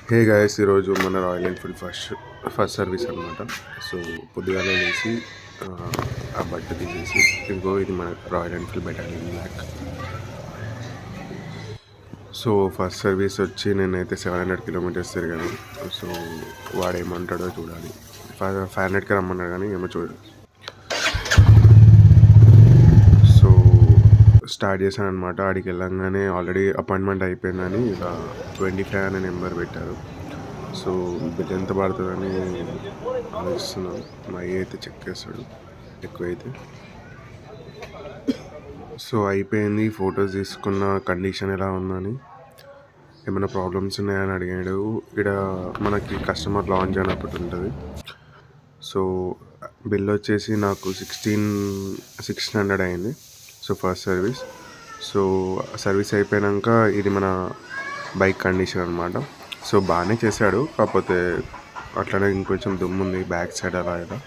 హే guys, ఈరోజు మన Royal Enfield first service అనమాట. సో పొద్దుగానే లేచి ఆ బట్ట తీసేసి ఇదిగో ఇది మన Royal Enfield battalion black. So first service వచ్చి నేనైతే 700 కిలోమీటర్స్ తిరిగాను. సో వాడు ఏమంటాడో చూడాలి. 500కి రమ్మన్నాడు కానీ ఏమో చూడాలి. సో స్టార్ట్ చేశాను అనమాట. ఆడికి వెళ్ళంగానే ఆల్రెడీ అపాయింట్మెంట్ అయిపోయిందని ఇలా 25 అనే నెంబర్ పెట్టారు. సో బిల్ ఎంత పడుతుందని ఆలోచిస్తున్నాను. మా అయ్య అయితే చెక్ చేస్తాడు ఎక్కువైతే. సో అయిపోయింది. ఫొటోస్ తీసుకున్న కండిషన్ ఎలా ఉందని, ఏమైనా ప్రాబ్లమ్స్ ఉన్నాయని అడిగాడు. ఇక్కడ మనకి కస్టమర్ లాంచ్ అయినప్పుడు ఉంటుంది. సో బిల్ వచ్చేసి నాకు 1600 అయింది. So first service. So service అయిపోయాక ఇది మన బైక్ కండిషన్ అనమాట. సో బాగానే చేశాడు, కాకపోతే అట్లనే ఇంకొంచెం దుమ్ము ఉంది బ్యాక్ సైడ్ అలా ఇలా.